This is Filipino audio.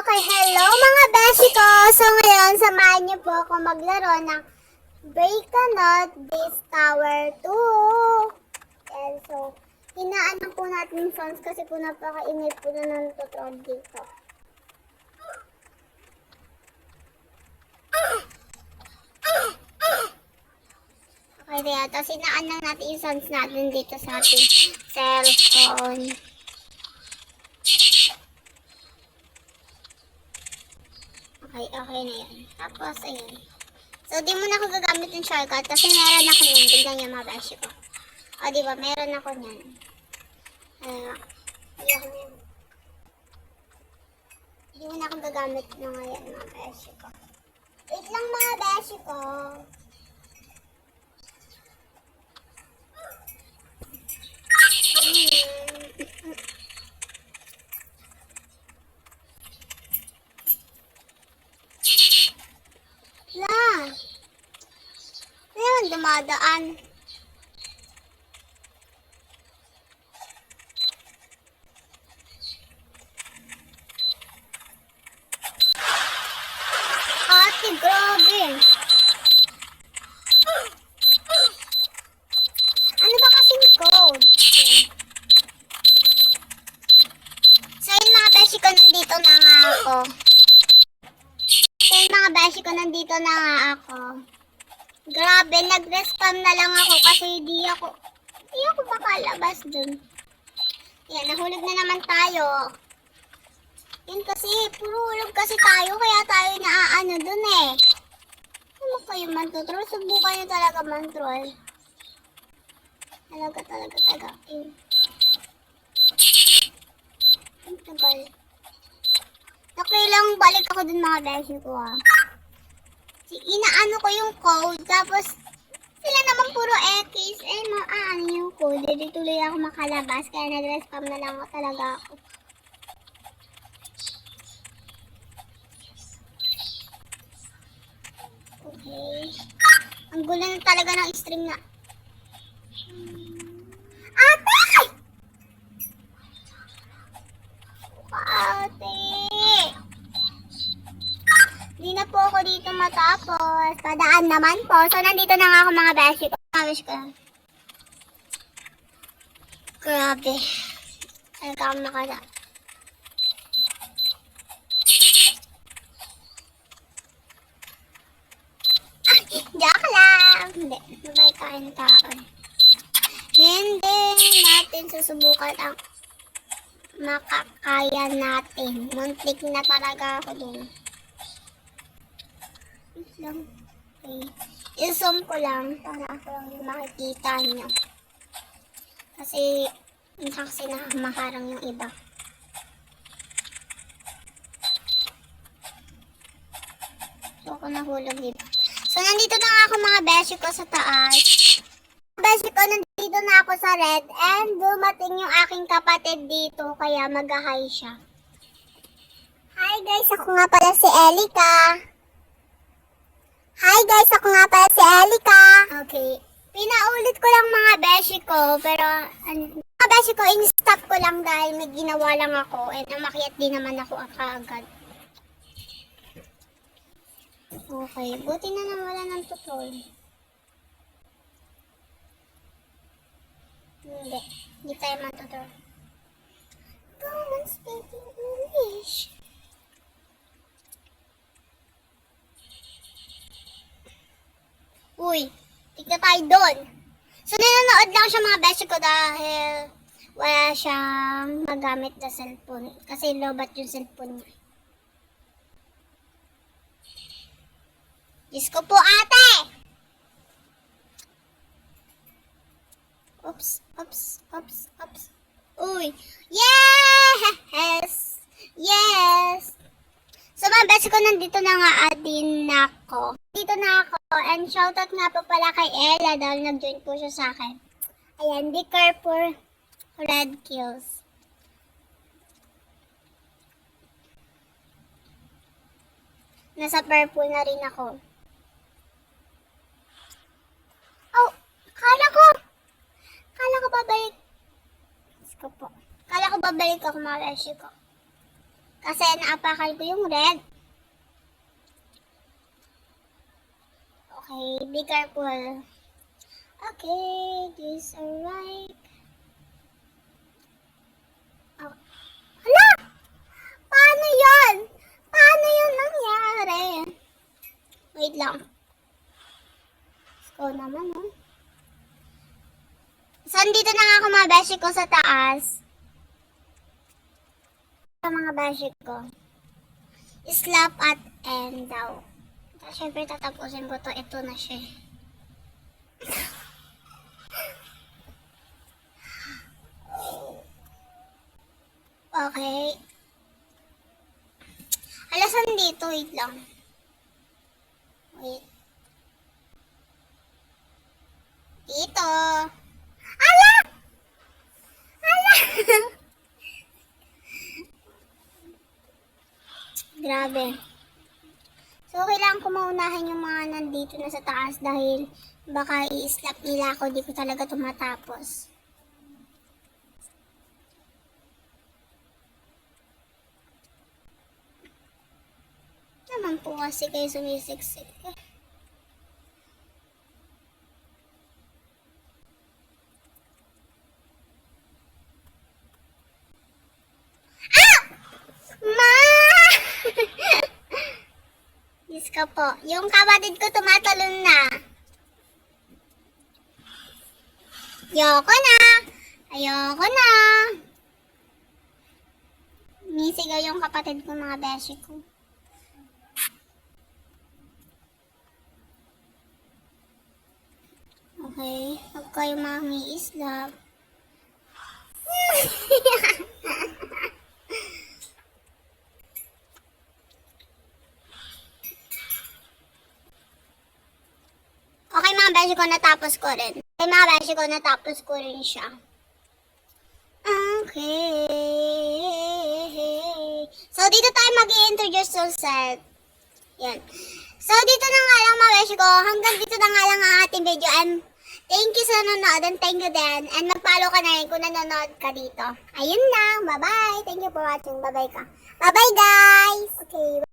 Okay, hello mga beshi ko! So ngayon, samahan niyo po ako maglaro ng Breakanot This Tower 2. And so, hinaan po natin yung sounds kasi po napakainit po na ng tutorial dito. Okay, kaya tapos hinaan lang natin yung sounds natin dito sa ating cellphone. Okay na yan. Tapos, ayun. So, di mo na ako gagamit yung shortcut kasi meron ako yan. Tignan niya mga beshi ko. O, diba? Meron ako yan. Ayan. Di mo na ako gagamit na ngayon mga beshi ko. Wait lang mga beshi ko. Dumadaan. Ate, grabe. Ano ba kasing code? So, yung mga beshi ko, nandito na nga ako. Nandito na nga ako. Grabe, nag-respam na lang ako kasi di ako makalabas dun. Yan, nahulog na naman tayo. Yun kasi, puro hulog kasi tayo, kaya tayo naaano dun eh. Ano kayo man-troll? Subukan nyo talaga man-troll. Talaga. Ang tagal. Okay lang, balik ako dun mga beshi ko ha. Inaano ko yung code, tapos sila naman puro X, maano yung code, hindi tuloy ako makalabas, kaya nag-respam na lang talaga ako. Okay. Ang gulo na talaga ng stream na. Ate! Ate! Hindi na po ako dito matapos. Padaan naman po. So, nandito na nga ako mga beshi ko. Grabe. Talaga ako makala. Joke lang. Hindi. Mabay kain taon. Hindi natin susubukan ang makakaya natin. Muntik na talaga ako dun. Okay. I-zoom ko lang para ako lang yung makikita nyo. Kasi nakamaharang yung iba. So, ako nahulog dito. So, nandito na nga ako mga beshi ko sa taas. Beshi ko, nandito na ako sa red. And dumating yung aking kapatid dito. Kaya mag-hi siya. Hi guys, ako nga pala si Elika. Okay. Pinaulit ko lang mga beshi ko, pero mga beshi ko, in-stop ko lang dahil may ginawa lang ako and umakyat din naman ako kaagad. Okay, buti na nang wala ng tutorial. Hindi tayo matututorial. Come on, speaking English. Uy, tignan tayo doon. So, nanonood lang siya mga beshi ko dahil wala siyang magamit na cellphone. Kasi lobat yung cellphone niya. Diyos ko po, ate! Oops. Uy, yes! So, mga beshi ko, nandito na nga din ako. And shoutout nga po pala kay Ella dahil nag-join po siya sa akin. Ayan, be careful, red kills. Nasa purple na rin ako. Oh, kala ko babalik. Kala ko babalik ako mga beshi ko. Kasi naapakal ko yung red. Okay, be careful. Okay, this alright. Oh. Hala! Paano yun? Paano yun nangyari? Wait lang. Let's go naman, oh. So, dito na nga ako mga beshi ko sa taas. Sa mga beshi ko. Slap at end daw. Siyempre, tatapusin ko to. Ito na siya. Okay. Alasan dito. Wait lang. Wait. Dito. Ala! Ala! Grabe. So, kailangan ko maunahan yung mga nandito na sa taas dahil baka i-slap nila ako. Di ko talaga tumatapos. Naman po kasi kayo sumisiksik. Ma! Diyos ka po. Yung kapatid ko tumatalon na. Ayoko na. Ayoko na. Misigaw yung kapatid ko mga beshi ko. Okay. Huwag kayo mangi-islap. Okay mga beshi ko, natapos ko rin. Okay mga beshi ko, natapos ko rin siya. Okay. So, dito tayo mag-i-introduce yourself. Yan. So, dito na nga lang mga beshi ko. Hanggang dito na nga lang ang ating video. And thank you sa nanonood and thank you din. And mag-follow ka na rin kung nanonood ka dito. Ayun lang. Bye-bye. Thank you for watching. Bye-bye ka. Bye-bye guys. Okay.